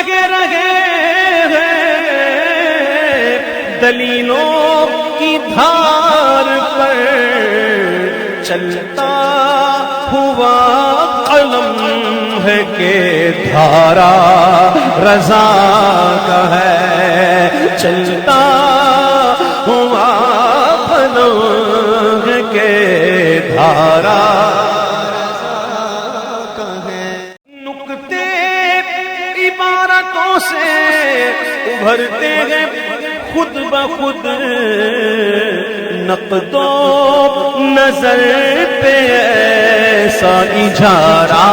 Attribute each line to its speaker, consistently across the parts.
Speaker 1: لگے رہے ہیں دلیلوں کی دھار پر، چلتا ہوا قلم ہے کہ دھارا رضا کا ہے، چلتا ہوا قلم ہے کہ دھارا رضا کا ہے۔ نکتے عبارتوں سے ابھرتے ہیں خود بخود، نقد و نظر پہ ایسا اجارہ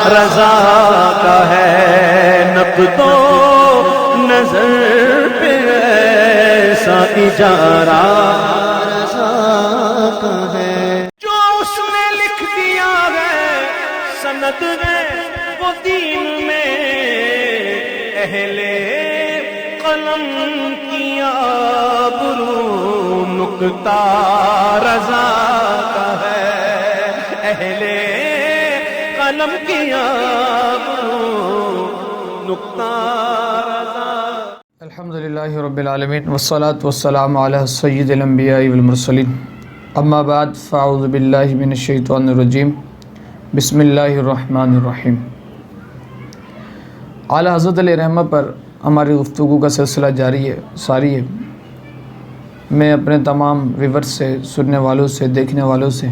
Speaker 1: رضا کا ہے، نقد و نظر پہ ایسا اجارہ رضا کا ہے۔ جو اس نے لکھ دیا ہے سند ہے وہ دین میں، اہل قلم کی آبرو نکتہ رضا کا ہے، اہل قلم کی آبرو نکتہ رضا۔
Speaker 2: الحمدللہ رب العالمین والصلاة والسلام علی سید الانبیاء والمرسلین، اما بعد فاعوذ باللہ من الشیطان الرجیم، بسم اللہ الرحمن الرحیم۔ اعلیٰ حضرت علیہ رحمہ پر ہماری گفتگو کا سلسلہ جاری ہے۔ میں اپنے تمام ویورز سے، سننے والوں سے، دیکھنے والوں سے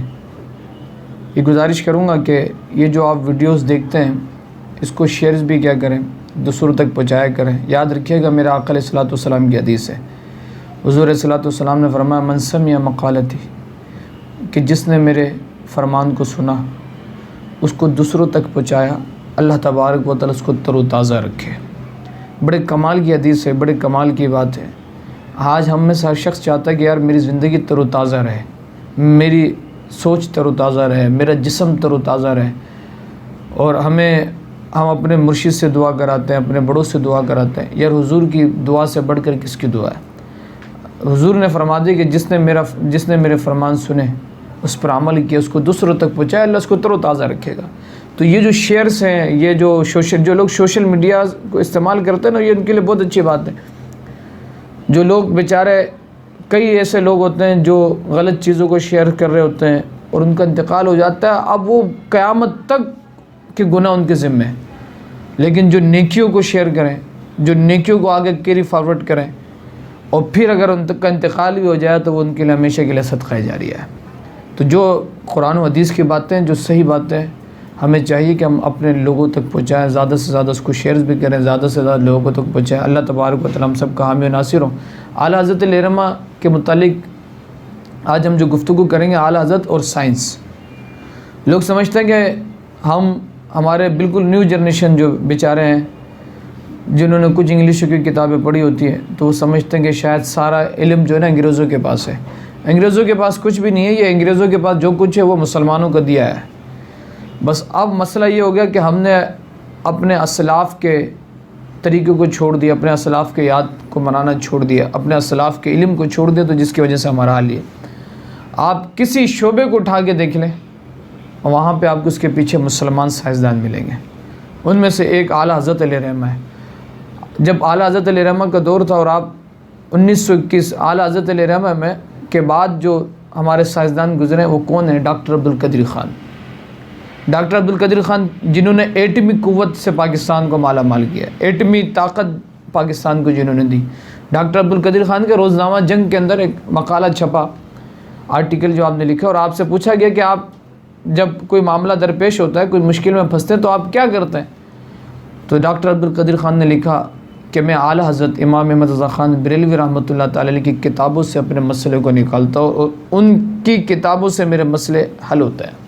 Speaker 2: یہ گزارش کروں گا کہ یہ جو آپ ویڈیوز دیکھتے ہیں اس کو شیئرز بھی کیا کریں، دوسروں تک پہنچایا کریں۔ یاد رکھیے گا میرا آقا علیہ الصلوۃ والسلام کی حدیث ہے، حضور علیہ الصلوۃ والسلام نے فرمایا من سمع مقالتی، کہ جس نے میرے فرمان کو سنا اس کو دوسروں تک پہنچایا، اللہ تبارک و تعالیٰ اس کو تر و تازہ رکھے۔ بڑے کمال کی حدیث ہے، بڑے کمال کی بات ہے۔ آج ہم میں سے ہر شخص چاہتا ہے کہ یار میری زندگی تر و تازہ رہے، میری سوچ تر و تازہ رہے، میرا جسم تر و تازہ رہے، اور ہم اپنے مرشد سے دعا کراتے ہیں، اپنے بڑوں سے دعا کراتے ہیں۔ یار حضور کی دعا سے بڑھ کر کس کی دعا ہے؟ حضور نے فرما دیا کہ جس نے میرے فرمان سنے، اس پر عمل کیا، اس کو دوسروں تک پہنچایا، اللہ اس کو تر و تازہ رکھے گا۔ تو یہ جو شیئرز ہیں، یہ جو لوگ سوشل میڈیا کو استعمال کرتے ہیں نا، یہ ان کے لیے بہت اچھی بات ہے۔ جو لوگ بیچارے، کئی ایسے لوگ ہوتے ہیں جو غلط چیزوں کو شیئر کر رہے ہوتے ہیں اور ان کا انتقال ہو جاتا ہے، اب وہ قیامت تک کے گناہ ان کے ذمہ ہیں۔ لیکن جو نیکیوں کو شیئر کریں، جو نیکیوں کو آگے کیری فارورڈ کریں، اور پھر اگر ان تک کا انتقال بھی ہو جائے تو وہ ان کے لیے ہمیشہ کے لیے صدقہ جاریہ ہے۔ تو جو قرآن و حدیث کی باتیں، جو صحیح باتیں، ہمیں چاہیے کہ ہم اپنے لوگوں تک پہنچائیں، زیادہ سے زیادہ اس کو شیئرز بھی کریں، زیادہ سے زیادہ لوگوں تک پہنچائیں۔ اللہ تبارک و تعالیٰ ہم سب کا حامی و ناصر ہوں۔ اعلیٰ حضرت علیہ رحمہ کے متعلق آج ہم جو گفتگو کریں گے، اعلیٰ حضرت اور سائنس۔ لوگ سمجھتے ہیں کہ ہمارے بالکل نیو جنریشن جو بیچارے ہیں، جنہوں نے کچھ انگلشوں کی کتابیں پڑھی ہوتی ہیں، تو وہ سمجھتے ہیں کہ شاید سارا علم جو ہے نا انگریزوں کے پاس ہے۔ انگریزوں کے پاس کچھ بھی نہیں ہے، یہ انگریزوں کے پاس جو کچھ ہے وہ مسلمانوں کو دیا ہے۔ بس اب مسئلہ یہ ہو گیا کہ ہم نے اپنے اسلاف کے طریقوں کو چھوڑ دیا، اپنے اسلاف کے یاد کو منانا چھوڑ دیا، اپنے اسلاف کے علم کو چھوڑ دیا، تو جس کی وجہ سے ہمارا حال یہ۔ آپ کسی شعبے کو اٹھا کے دیکھ لیں، وہاں پہ آپ کو اس کے پیچھے مسلمان سائنسدان ملیں گے۔ ان میں سے ایک اعلیٰ حضرت علیہ رحمہ ہے۔ جب اعلیٰ حضرت علیہ رحمہ کا دور تھا، اور آپ 1921 اعلیٰ حضرت علیہ رحمہ میں کے بعد جو ہمارے سائنسدان گزرے وہ کون ہیں؟ ڈاکٹر عبدالقدیر خان۔ ڈاکٹر عبدالقدیر خان جنہوں نے ایٹمی قوت سے پاکستان کو مالا مال کیا، ایٹمی طاقت پاکستان کو جنہوں نے دی۔ ڈاکٹر عبدالقدیر خان کے روزنامہ جنگ کے اندر ایک مقالہ چھپا، آرٹیکل جو آپ نے لکھا، اور آپ سے پوچھا گیا کہ آپ جب کوئی معاملہ درپیش ہوتا ہے، کوئی مشکل میں پھنستے ہیں، تو آپ کیا کرتے ہیں؟ تو ڈاکٹر عبدالقدیر خان نے لکھا کہ میں اعلیٰ حضرت امام احمد رضا خان بریلوی رحمۃ اللہ تعالی علیہ کی کتابوں سے اپنے مسئلے کو نکالتا ہوں، اور ان کی کتابوں سے میرے مسئلے حل ہوتے ہیں۔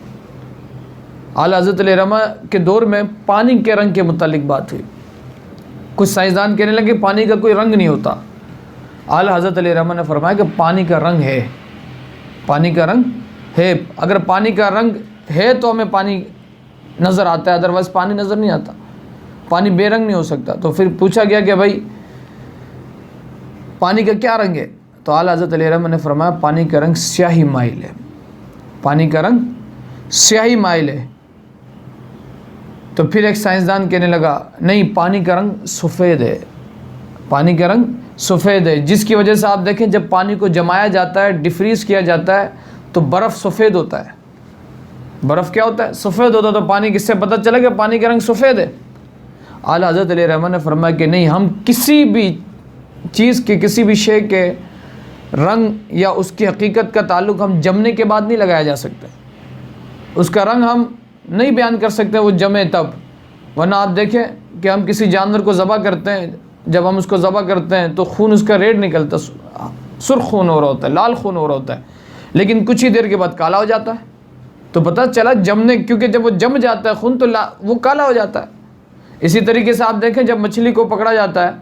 Speaker 2: اعلیٰ حضرت علیہ رحمہ کے دور میں پانی کے رنگ کے متعلق بات ہوئی۔ کچھ سائنسدان کہنے لگے پانی کا کوئی رنگ نہیں ہوتا۔ اعلیٰ حضرت علیہ رحمہ نے فرمایا کہ پانی کا رنگ ہے، پانی کا رنگ ہے۔ اگر پانی کا رنگ ہے تو ہمیں پانی نظر آتا ہے، ادروائز پانی نظر نہیں آتا، پانی بے رنگ نہیں ہو سکتا۔ تو پھر پوچھا گیا کہ بھائی پانی کا کیا رنگ ہے؟ تو اعلیٰ حضرت علیہ رحمہ نے فرمایا پانی کا رنگ سیاہی مائل ہے، پانی کا رنگ سیاہی مائل ہے۔ تو پھر ایک سائنسدان کہنے لگا نہیں، پانی کا رنگ سفید ہے، پانی کا رنگ سفید ہے، جس کی وجہ سے آپ دیکھیں جب پانی کو جمایا جاتا ہے، ڈیفریز کیا جاتا ہے تو برف سفید ہوتا ہے۔ برف کیا ہوتا ہے؟ سفید ہوتا ہے۔ تو پانی کس سے پتہ چلا کہ پانی کا رنگ سفید ہے؟ اعلیٰ حضرت علیہ الرحمہ نے فرمایا کہ نہیں، ہم کسی بھی چیز کے، کسی بھی شے کے رنگ یا اس کی حقیقت کا تعلق ہم جمنے کے بعد نہیں لگایا جا سکتا، اس کا رنگ ہم نہیں بیان کر سکتے وہ جمے تب۔ ورنہ آپ دیکھیں کہ ہم کسی جانور کو ذبح کرتے ہیں، جب ہم اس کو ذبح کرتے ہیں تو خون اس کا ریڈ نکلتا، سرخ خون ہو رہا ہوتا ہے، لال خون ہو رہا ہوتا ہے، لیکن کچھ ہی دیر کے بعد کالا ہو جاتا ہے۔ تو پتہ چلا جمنے، کیونکہ جب وہ جم جاتا ہے خون تو وہ کالا ہو جاتا ہے۔ اسی طریقے سے آپ دیکھیں جب مچھلی کو پکڑا جاتا ہے،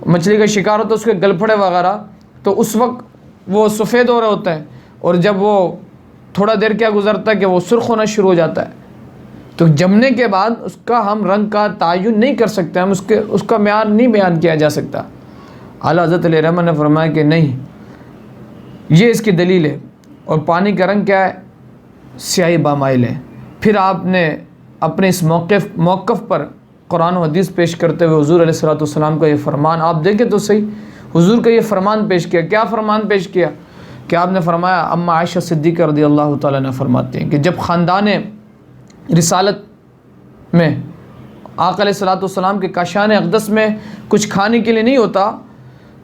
Speaker 2: مچھلی کا شکار ہوتا ہے، اس کے گلپھڑے وغیرہ، تو اس وقت وہ سفید ہو رہے ہوتے ہیں، اور جب وہ تھوڑا دیر کیا گزرتا ہے کہ وہ سرخ ہونا شروع ہو جاتا ہے۔ تو جمنے کے بعد اس کا ہم رنگ کا تعین نہیں کر سکتے، ہم اس کا معیار نہیں بیان کیا جا سکتا۔ اعلیٰ حضرت علیہ الرحمہ نے فرمایا کہ نہیں، یہ اس کی دلیل ہے۔ اور پانی کا رنگ کیا ہے؟ سیاہی بامائل ہے۔ پھر آپ نے اپنے اس موقف پر قرآن و حدیث پیش کرتے ہوئے حضور علیہ الصلوۃ والسلام کا یہ فرمان آپ دیکھیں تو صحیح، حضور کا یہ فرمان پیش کیا۔ کیا فرمان پیش کیا؟ کہ آپ نے فرمایا، اما عائشہ صدیقہ رضی اللہ تعالیٰ نے فرماتے ہیں کہ جب خاندان رسالت میں آقا علیہ الصلوۃ والسلام کے کاشان اقدس میں کچھ کھانے کے لیے نہیں ہوتا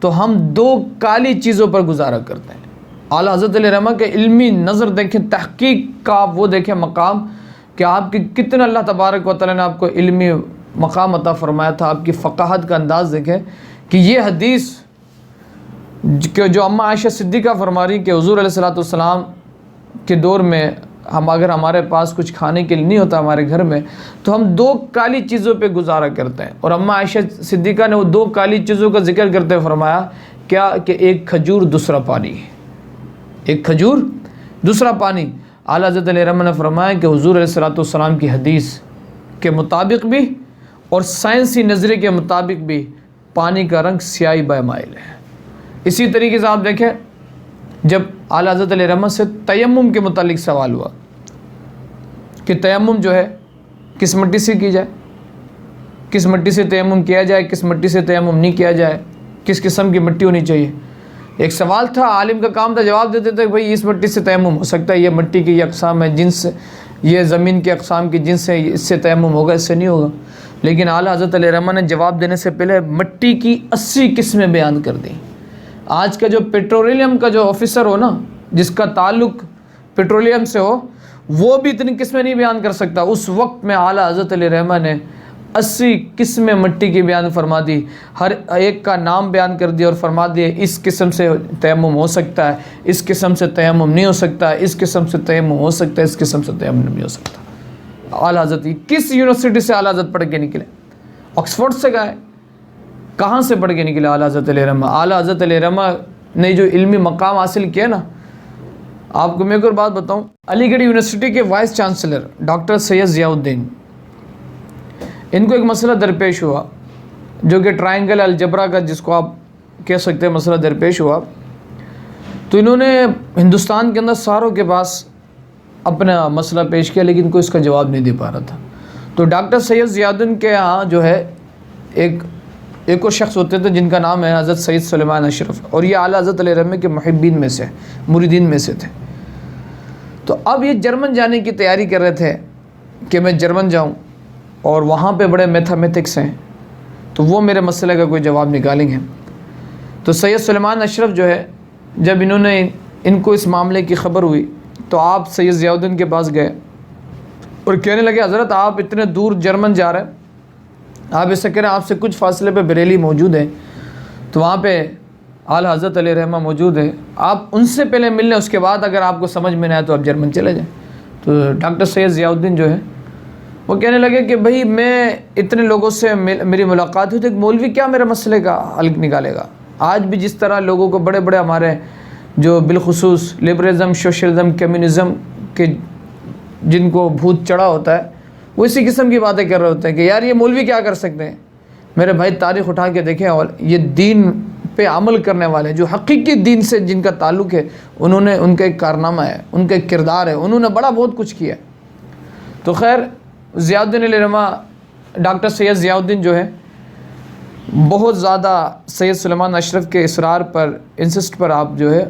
Speaker 2: تو ہم 2 کالی چیزوں پر گزارا کرتے ہیں۔ اعلیٰ حضرت علیہ الرحمہ کے علمی نظر دیکھیں، تحقیق کا وہ دیکھیں مقام کہ آپ کی کتنا اللہ تبارک و تعالیٰ نے آپ کو علمی مقام عطا فرمایا تھا۔ آپ کی فقاہت کا انداز دیکھیں کہ یہ حدیث کہ جو اما عائشہ صدیقہ فرما رہی کہ حضور علیہ الصلوۃ والسلام کے دور میں اگر ہمارے پاس کچھ کھانے کے لیے نہیں ہوتا ہمارے گھر میں تو ہم 2 کالی چیزوں پہ گزارا کرتے ہیں۔ اور اما عائشہ صدیقہ نے وہ 2 کالی چیزوں کا ذکر کرتے ہوئے فرمایا کیا کہ ایک کھجور دوسرا پانی، ایک کھجور دوسرا پانی۔ اعلیٰ حضرت علیہ الرحمہ نے فرمایا کہ حضور علیہ الصلوۃ والسلام کی حدیث کے مطابق بھی اور سائنسی نظریے کے مطابق بھی پانی کا رنگ سیاہی بامائل ہے۔ اسی طریقے سے آپ دیکھیں جب اعلیٰ حضرت علیہ الرحمہ سے تیمم کے متعلق سوال ہوا کہ تیمم جو ہے کس مٹی سے کی جائے، کس مٹی سے تیمم کیا جائے، کس مٹی سے تیمم نہیں کیا جائے، کس قسم کی مٹی ہونی چاہیے۔ ایک سوال تھا، عالم کا کام تھا جواب دیتے تھے کہ بھائی اس مٹی سے تیمم ہو سکتا ہے، یہ مٹی کی یہ اقسام ہے، جنس، یہ زمین کے اقسام کی جنس ہے، اس سے تیمم ہوگا، اس سے نہیں ہوگا۔ لیکن اعلیٰ حضرت علیہ الرحمہ نے جواب دینے سے پہلے مٹی کی 80 قسمیں بیان کر دیں۔ آج کا جو پیٹرولیم کا جو آفیسر ہو نا، جس کا تعلق پیٹرولیم سے ہو، وہ بھی اتنی قسمیں نہیں بیان کر سکتا۔ اس وقت میں اعلیٰ حضرت علیہ الرحمہ نے 80 قسمیں مٹی کی بیان فرما دی، ہر ایک کا نام بیان کر دیا اور فرما دیا اس قسم سے تیمم ہو سکتا ہے، اس قسم سے تیمم نہیں ہو سکتا، اس قسم سے تیمم ہو سکتا ہے، اس قسم سے تیمم نہیں ہو سکتا۔ اعلیٰ حضرت کس یونیورسٹی سے اعلیٰ حضرت پڑھ کے نکلے؟ آکسفورڈ سے گئے؟ کہاں سے پڑھ کے نکلے اعلیٰ حضرت علیہ الرحمہ؟ اعلیٰ حضرت علیہ الرحمہ نے جو علمی مقام حاصل کیا نا، آپ کو میں ایک اور بات بتاؤں، علی گڑھ یونیورسٹی کے وائس چانسلر ڈاکٹر سید ضیاء الدین، ان کو ایک مسئلہ درپیش ہوا جو کہ ٹرائنگل الجبرا کا جس کو آپ کہہ سکتے ہیں مسئلہ درپیش ہوا، تو انہوں نے ہندوستان کے اندر ساروں کے پاس اپنا مسئلہ پیش کیا لیکن کوئی اس کا جواب نہیں دے پا رہا تھا۔ تو ڈاکٹر سید ضیاء الدین کے ہاں جو ہے ایک اور شخص ہوتے تھے جن کا نام ہے حضرت سید سلیمان اشرف، اور یہ اعلیٰ حضرت علیہ الرحمہ کے محبین میں سے، مریدین میں سے تھے۔ تو اب یہ جرمن جانے کی تیاری کر رہے تھے کہ میں جرمن جاؤں اور وہاں پہ بڑے میتھمیٹکس ہیں تو وہ میرے مسئلے کا کوئی جواب نکالیں گے۔ تو سید سلیمان اشرف جو ہے جب انہوں نے ان کو اس معاملے کی خبر ہوئی تو آپ سید ضیاء الدین کے پاس گئے اور کہنے لگے حضرت آپ اتنے دور جرمن جا رہے ہیں، آپ ایسا کہہ رہے ہیں آپ سے کچھ فاصلے پہ بریلی موجود ہے، تو وہاں پہ اعلیٰ حضرت علیہ الرحمہ موجود ہے، آپ ان سے پہلے مل لیں، اس کے بعد اگر آپ کو سمجھ میں نہ آئے تو آپ جرمن چلے جائیں۔ تو ڈاکٹر سید ضیاء الدین جو ہے وہ کہنے لگے کہ بھائی میں اتنے لوگوں سے میری ملاقات ہوئی تو ایک مولوی کیا میرے مسئلے کا حل نکالے گا؟ آج بھی جس طرح لوگوں کو بڑے بڑے ہمارے جو بالخصوص لبرلزم، سوشلزم، کمیونزم کے جن کو بھوت چڑھا ہوتا ہے وہ اسی قسم کی باتیں کر رہے ہوتے ہیں کہ یار یہ مولوی کیا کر سکتے ہیں۔ میرے بھائی تاریخ اٹھا کے دیکھیں اور یہ دین پہ عمل کرنے والے جو حقیقی دین سے جن کا تعلق ہے ان کا ایک کارنامہ ہے، ان کا ایک کردار ہے، انہوں نے بڑا بہت کچھ کیا۔ تو خیر ضیاء الدین علیہ رحمہ ڈاکٹر سید ضیاء الدین جو ہے بہت زیادہ سید سلیمان اشرف کے اصرار پر انسسٹ پر آپ جو ہے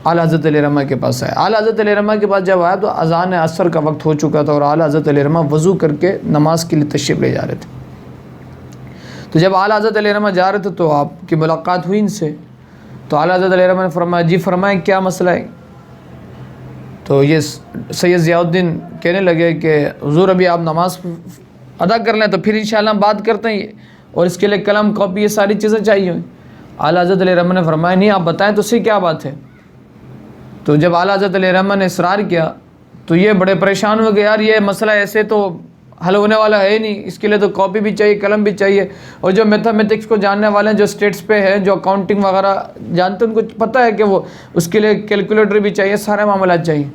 Speaker 2: اعلیٰ حضرت علیہ رحمہ کے پاس آئے. اعلیٰ حضرت علیہ رحمہ کے پاس جب آیا تو اذان عصر کا وقت ہو چکا تھا اور اعلیٰ حضرت علیہ رحمہ وضو کر کے نماز کے لیے تشریف لے جا رہے تھے. تو جب اعلیٰ حضرت علیہ رحمہ جا رہے تھے تو آپ کی ملاقات ہوئی ان سے. تو اعلیٰ حضرت علیہ رحمہ نے فرمایا جی فرمائیں کیا مسئلہ ہے. تو یہ سید ضیاء الدین کہنے لگے کہ حضور ابھی آپ نماز ادا کر لیں تو پھر انشاءاللہ ہم بات کرتے ہیں, اور اس کے لیے قلم کاپی یہ ساری چیزیں چاہیے. اعلیٰ حضرت علیہ رحمہ نے فرمایا نہیں آپ بتائیں تو صحیح کیا بات ہے. تو جب اعلیٰ حضرت علیہ رحمہ نے اصرار کیا تو یہ بڑے پریشان ہو گئے, یار یہ مسئلہ ایسے تو حل ہونے والا ہے نہیں, اس کے لیے تو کاپی بھی چاہیے قلم بھی چاہیے. اور جو میتھمیٹکس کو جاننے والے ہیں جو اسٹیٹس پہ ہیں جو اکاؤنٹنگ وغیرہ جانتے ہیں ان کو پتہ ہے کہ وہ اس کے لیے کیلکولیٹر بھی چاہیے, سارے معاملات چاہیے.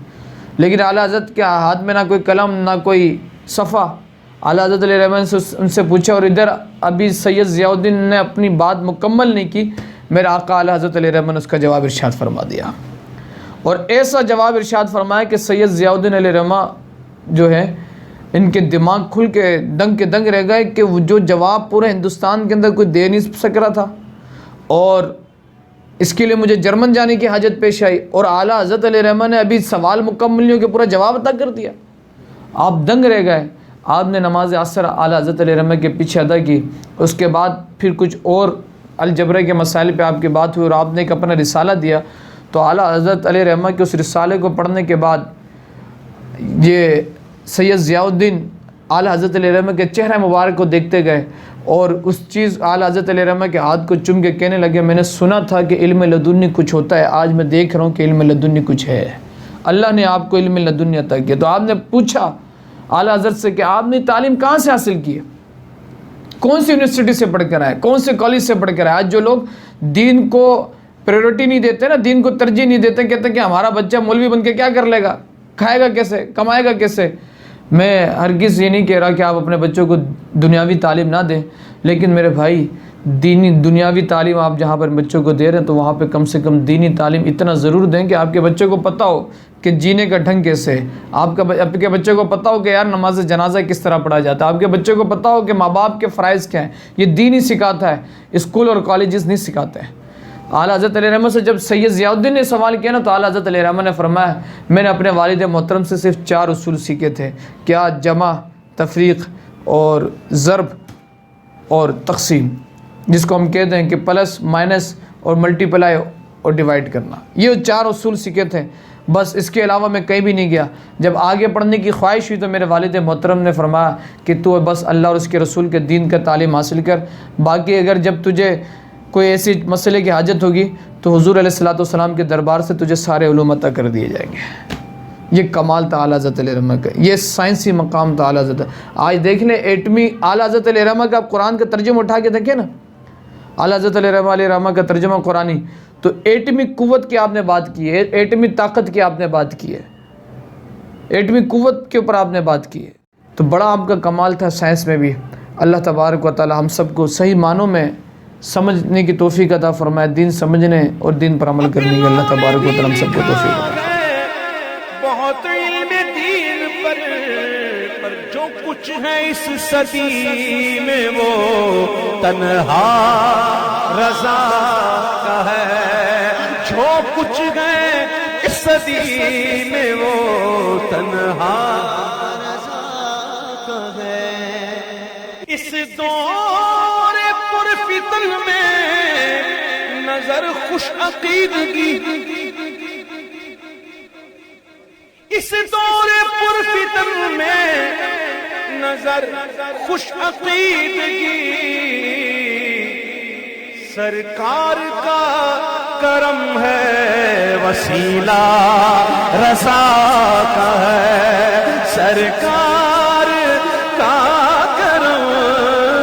Speaker 2: لیکن اعلیٰ حضرت کے ہاتھ میں نہ کوئی قلم نہ کوئی صفحہ. اعلیٰ حضرت علیہ رحمہ نے ان سے پوچھا اور ادھر ابھی سید ضیاء الدین نے اپنی بات مکمل نہیں کی, میرے آقا اعلیٰ حضرت علیہ رحمہ نے اس کا جواب ارشاد فرما دیا. اور ایسا جواب ارشاد فرمایا کہ سید ضیاء الدین علیہ رحمہ جو ہے ان کے دماغ کھل کے دنگ رہ گئے کہ وہ جو جواب پورے ہندوستان کے اندر کوئی دے نہیں سک رہا تھا, اور اس کے لیے مجھے جرمن جانے کی حاجت پیش آئی, اور اعلیٰ حضرت علیہ رحمہ نے ابھی سوال مکمل نہیں ہو کے پورا جواب عطا کر دیا. آپ دنگ رہ گئے. آپ نے نماز عصر اعلیٰ حضرت علیہ رحمہ کے پیچھے ادا کی. اس کے بعد پھر کچھ اور الجبرے کے مسائل پہ آپ کی بات ہوئی اور آپ نے ایک اپنا رسالہ دیا. تو اعلیٰ حضرت علیہ رحمہ کے اس رسالے کو پڑھنے کے بعد یہ سید ضیاء الدین اعلیٰ حضرت علیہ رحمہ کے چہرہ مبارک کو دیکھتے گئے اور اس چیز اعلیٰ حضرت علیہ رحمہ کے ہاتھ کو چوم کے کہنے لگے میں نے سنا تھا کہ علم لدنی کچھ ہوتا ہے, آج میں دیکھ رہا ہوں کہ علم لدنی کچھ ہے, اللہ نے آپ کو علم لدنی عطا کیا. تو آپ نے پوچھا اعلیٰ حضرت سے کہ آپ نے تعلیم کہاں سے حاصل کی ہے, کون سی یونیورسٹی سے پڑھ کر آئے, کون سے کالج سے پڑھ کر آئے. آج جو لوگ دین کو پریورٹی نہیں دیتے نا, دین کو ترجیح نہیں دیتے, کہتے ہیں کہ ہمارا بچہ مولوی بن کے کیا کر لے گا, کھائے گا کیسے, کمائے گا کیسے. میں ہرگز یہ نہیں کہہ رہا کہ آپ اپنے بچوں کو دنیاوی تعلیم نہ دیں, لیکن میرے بھائی دنیاوی تعلیم آپ جہاں پر بچوں کو دے رہے ہیں تو وہاں پہ کم سے کم دینی تعلیم اتنا ضرور دیں کہ آپ کے بچے کو پتہ ہو کہ جینے کا ڈھنگ کیسے ہے. آپ کے بچے کو پتہ ہو کہ یار نماز جنازہ کس طرح پڑھا جاتا ہے. آپ کے بچے کو پتہ ہو کہ ماں باپ کے فرائض کیا ہیں. یہ دین ہی سکھاتا ہے, اسکول اور کالجز نہیں سکھاتے ہیں. اعلیٰ حضرت علیہ رحمہ سے جب سید ضیاء الدین نے سوال کیا نا تو اعلیٰ حضرت علیہ رحمہ نے فرمایا میں نے اپنے والد محترم سے صرف 4 اصول سیکھے تھے, کیا جمع, تفریق اور ضرب اور تقسیم, جس کو ہم کہتے ہیں کہ پلس مائنس اور ملٹی پلائی اور ڈیوائڈ کرنا. یہ 4 اصول سیکھے تھے, بس اس کے علاوہ میں کہیں بھی نہیں گیا. جب آگے پڑھنے کی خواہش ہوئی تو میرے والد محترم نے فرمایا کہ تو بس اللہ اور اس کے رسول کے دین کا تعلیم حاصل کر, باقی اگر جب تجھے کوئی ایسی مسئلے کی حاجت ہوگی تو حضور علیہ الصلوۃ والسلام کے دربار سے تجھے سارے علوم عطا کر دیے جائیں گے. یہ کمال تھا اعلیٰ حضرت علیہ رحمہ کا, یہ سائنسی مقام تھا اعلیٰ حضرت. آج دیکھ لیں ایٹمی اعلیٰ حضرت علیہ رحمہ کا, آپ قرآن کا ترجمہ اٹھا کے دیکھیں نا, اعلیٰ حضرت علیہ رحمہ کا ترجمہ قرآنی, تو ایٹمی قوت کی آپ نے بات کی ہے, ایٹمی طاقت کی آپ نے بات کی ہے, ایٹمی قوت کے اوپر آپ نے بات کی ہے. تو بڑا آپ کا کمال تھا سائنس میں بھی. اللہ تبارک و تعالی ہم سب کو صحیح معنوں میں سمجھنے کی توفیق عطا فرمائے, دین سمجھنے اور دین پر عمل کرنے کی اللہ تبارک و تعالی ہم سب کو توفیق عطا فرمائے.
Speaker 1: بہت علم دین پر جو کچھ ہے اس صدی میں وہ تنہا رضا کا ہے, جو کچھ ہے اس صدی میں وہ تنہا رضا کا ہے. اس دور پرفتن میں نظر خوش عقیدگی, اس دور پرفتن میں نظر خوش عقیدگی, سرکار کا کرم ہے وسیلہ رضا کا ہے, سرکار کا کرم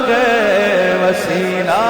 Speaker 1: ہے وسیلہ